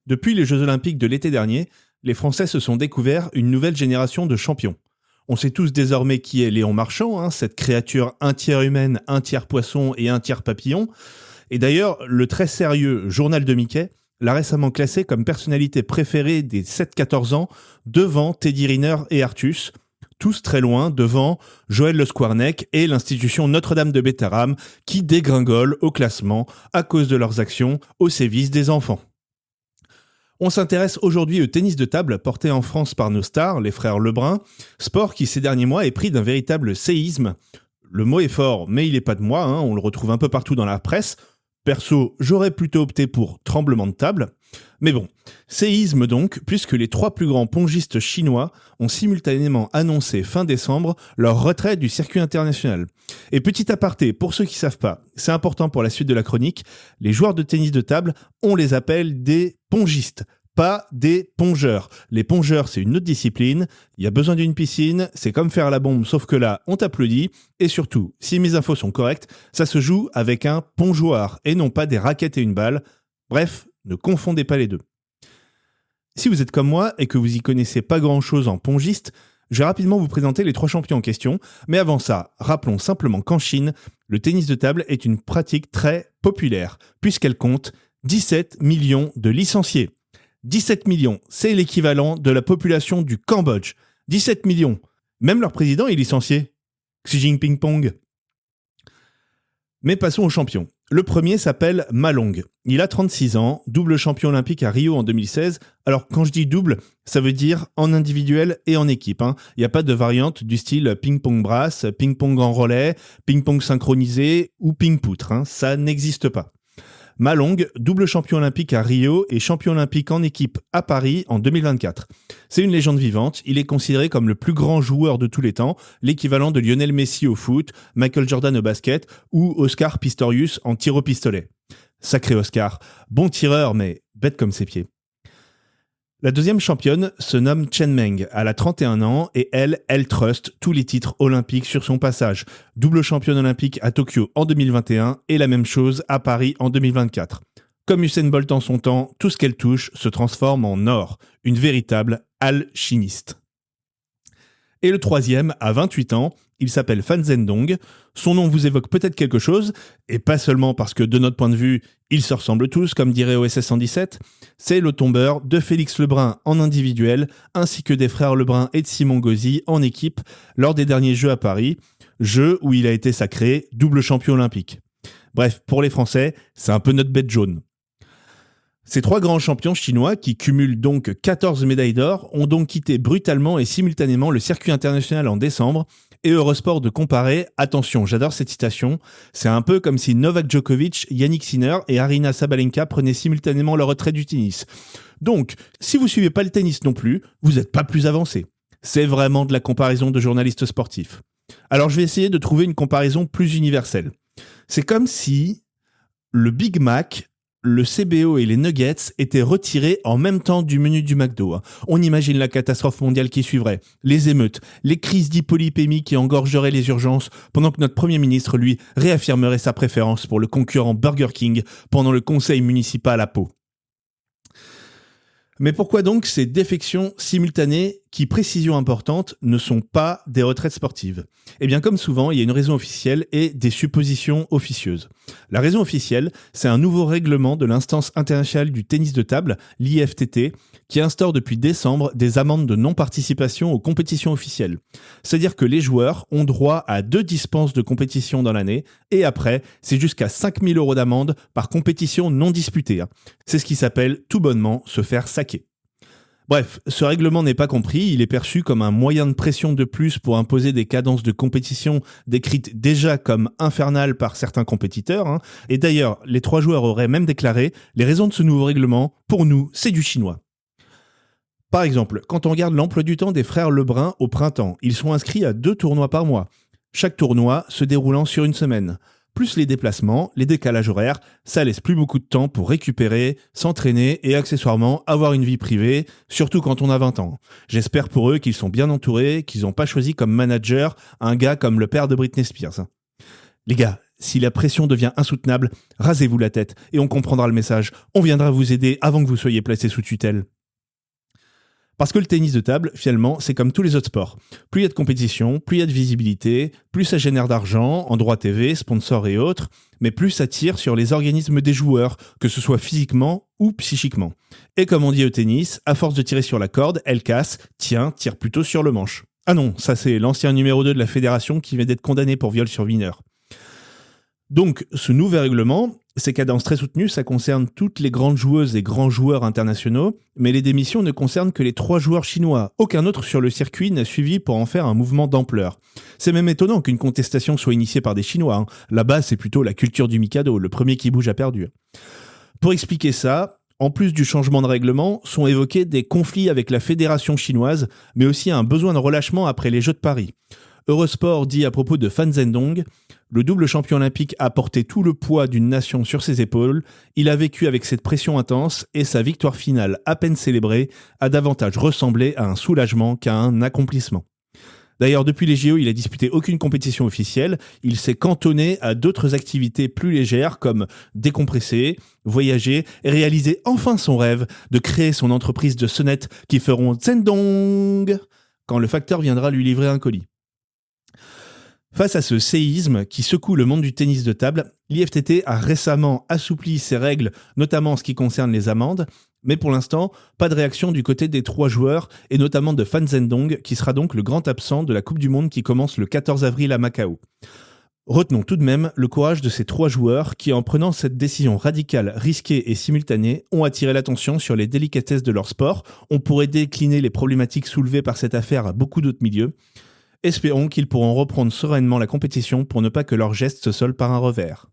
Depuis les Jeux Olympiques de l'été dernier, les Français se sont découverts une nouvelle génération de champions. On sait tous désormais qui est Léon Marchand, cette créature un tiers humaine, un tiers poisson et un tiers papillon. Et d'ailleurs, le très sérieux Journal de Mickey l'a récemment classé comme personnalité préférée des 7-14 ans devant Teddy Riner et Artus, tous très loin devant Joël Le Squarneck et l'institution Notre-Dame de Bétharram qui dégringolent au classement à cause de leurs actions au sévice des enfants. On s'intéresse aujourd'hui au tennis de table porté en France par nos stars, les frères Lebrun, sport qui ces derniers mois est pris d'un véritable séisme. Le mot est fort, mais il n'est pas de moi, on le retrouve un peu partout dans la presse. Perso, j'aurais plutôt opté pour tremblement de table. Mais bon, séisme donc, puisque les 3 plus grands pongistes chinois ont simultanément annoncé fin décembre leur retrait du circuit international. Et petit aparté, pour ceux qui ne savent pas, c'est important pour la suite de la chronique, les joueurs de tennis de table, on les appelle des pongistes, pas des pongeurs. Les pongeurs, c'est une autre discipline, il y a besoin d'une piscine, c'est comme faire la bombe, sauf que là, on t'applaudit, et surtout, si mes infos sont correctes, ça se joue avec un pongeoir, et non pas des raquettes et une balle. Bref, ne confondez pas les deux. Si vous êtes comme moi et que vous y connaissez pas grand-chose en pongiste, je vais rapidement vous présenter les 3 champions en question, mais avant ça, rappelons simplement qu'en Chine, le tennis de table est une pratique très populaire, puisqu'elle compte 17 millions de licenciés. 17 millions, c'est l'équivalent de la population du Cambodge. 17 millions. Même leur président est licencié. Xi Jinping Pong. Mais passons aux champions. Le premier s'appelle Ma Long. Il a 36 ans, double champion olympique à Rio en 2016. Alors quand je dis double, ça veut dire en individuel et en équipe. Il n'y a pas de variante du style ping-pong brasse, ping-pong en relais, ping-pong synchronisé ou ping-poutre. Ça n'existe pas. Ma Long, double champion olympique à Rio et champion olympique en équipe à Paris en 2024. C'est une légende vivante, il est considéré comme le plus grand joueur de tous les temps, l'équivalent de Lionel Messi au foot, Michael Jordan au basket ou Oscar Pistorius en tir au pistolet. Sacré Oscar, bon tireur mais bête comme ses pieds. La deuxième championne se nomme Chen Meng, elle a 31 ans et elle truste tous les titres olympiques sur son passage. Double championne olympique à Tokyo en 2021 et la même chose à Paris en 2024. Comme Usain Bolt en son temps, tout ce qu'elle touche se transforme en or, une véritable alchimiste. Et le troisième, à 28 ans, il s'appelle Fan Zhendong. Son nom vous évoque peut-être quelque chose, et pas seulement parce que de notre point de vue, ils se ressemblent tous, comme dirait OSS 117. C'est le tombeur de Félix Lebrun en individuel, ainsi que des frères Lebrun et de Simon Gauzy en équipe lors des derniers Jeux à Paris, Jeux où il a été sacré double champion olympique. Bref, pour les Français, c'est un peu notre bête jaune. Ces 3 grands champions chinois, qui cumulent donc 14 médailles d'or, ont donc quitté brutalement et simultanément le circuit international en décembre, et Eurosport de comparer, attention, j'adore cette citation, c'est un peu comme si Novak Djokovic, Yannick Sinner et Aryna Sabalenka prenaient simultanément leur retrait du tennis. Donc, si vous suivez pas le tennis non plus, vous n'êtes pas plus avancé. C'est vraiment de la comparaison de journalistes sportifs. Alors je vais essayer de trouver une comparaison plus universelle. C'est comme si le Big Mac, le CBO et les nuggets étaient retirés en même temps du menu du McDo. On imagine la catastrophe mondiale qui suivrait, les émeutes, les crises d'hypolipémie qui engorgeraient les urgences, pendant que notre Premier ministre, lui, réaffirmerait sa préférence pour le concurrent Burger King pendant le conseil municipal à Pau. Mais pourquoi donc ces défections simultanées qui, précision importante, ne sont pas des retraites sportives ? Eh bien, comme souvent, il y a une raison officielle et des suppositions officieuses. La raison officielle, c'est un nouveau règlement de l'instance internationale du tennis de table, l'IFTT, qui instaure depuis décembre des amendes de non-participation aux compétitions officielles. C'est-à-dire que les joueurs ont droit à 2 dispenses de compétition dans l'année, et après, c'est jusqu'à 5 000 € d'amende par compétition non disputée. C'est ce qui s'appelle tout bonnement se faire saquer. Bref, ce règlement n'est pas compris, il est perçu comme un moyen de pression de plus pour imposer des cadences de compétition décrites déjà comme infernales par certains compétiteurs. Et d'ailleurs, les 3 joueurs auraient même déclaré « Les raisons de ce nouveau règlement, pour nous, c'est du chinois ». Par exemple, quand on regarde l'emploi du temps des frères Lebrun au printemps, ils sont inscrits à 2 tournois par mois, chaque tournoi se déroulant sur une semaine. Plus les déplacements, les décalages horaires, ça laisse plus beaucoup de temps pour récupérer, s'entraîner et accessoirement avoir une vie privée, surtout quand on a 20 ans. J'espère pour eux qu'ils sont bien entourés, qu'ils n'ont pas choisi comme manager un gars comme le père de Britney Spears. Les gars, Si la pression devient insoutenable, rasez-vous la tête et on comprendra le message. On viendra vous aider avant que vous soyez placé sous tutelle. Parce que le tennis de table, finalement, c'est comme tous les autres sports. Plus il y a de compétition, plus il y a de visibilité, plus ça génère d'argent, en droits TV, sponsors et autres, mais plus ça tire sur les organismes des joueurs, que ce soit physiquement ou psychiquement. Et comme on dit au tennis, à force de tirer sur la corde, elle casse, tiens, tire plutôt sur le manche. Ah non, ça c'est l'ancien numéro 2 de la fédération qui vient d'être condamné pour viol sur mineur. Donc, ce nouveau règlement, ces cadences très soutenues, ça concerne toutes les grandes joueuses et grands joueurs internationaux, mais les démissions ne concernent que les 3 joueurs chinois. Aucun autre sur le circuit n'a suivi pour en faire un mouvement d'ampleur. C'est même étonnant qu'une contestation soit initiée par des Chinois. Là-bas, c'est plutôt la culture du Mikado, le premier qui bouge a perdu. Pour expliquer ça, en plus du changement de règlement, sont évoqués des conflits avec la fédération chinoise, mais aussi un besoin de relâchement après les Jeux de Paris. Eurosport dit à propos de Fan Zhendong, le double champion olympique a porté tout le poids d'une nation sur ses épaules, il a vécu avec cette pression intense et sa victoire finale à peine célébrée a davantage ressemblé à un soulagement qu'à un accomplissement. D'ailleurs, depuis les JO, il a disputé aucune compétition officielle, il s'est cantonné à d'autres activités plus légères comme décompresser, voyager et réaliser enfin son rêve de créer son entreprise de sonnettes qui feront Zhendong quand le facteur viendra lui livrer un colis. Face à ce séisme qui secoue le monde du tennis de table, l'IFTT a récemment assoupli ses règles, notamment en ce qui concerne les amendes, mais pour l'instant, pas de réaction du côté des 3 joueurs, et notamment de Fan Zhendong, qui sera donc le grand absent de la Coupe du Monde qui commence le 14 avril à Macao. Retenons tout de même le courage de ces 3 joueurs qui, en prenant cette décision radicale, risquée et simultanée, ont attiré l'attention sur les délicatesses de leur sport. On pourrait décliner les problématiques soulevées par cette affaire à beaucoup d'autres milieux. Espérons qu'ils pourront reprendre sereinement la compétition pour ne pas que leur geste se solde par un revers.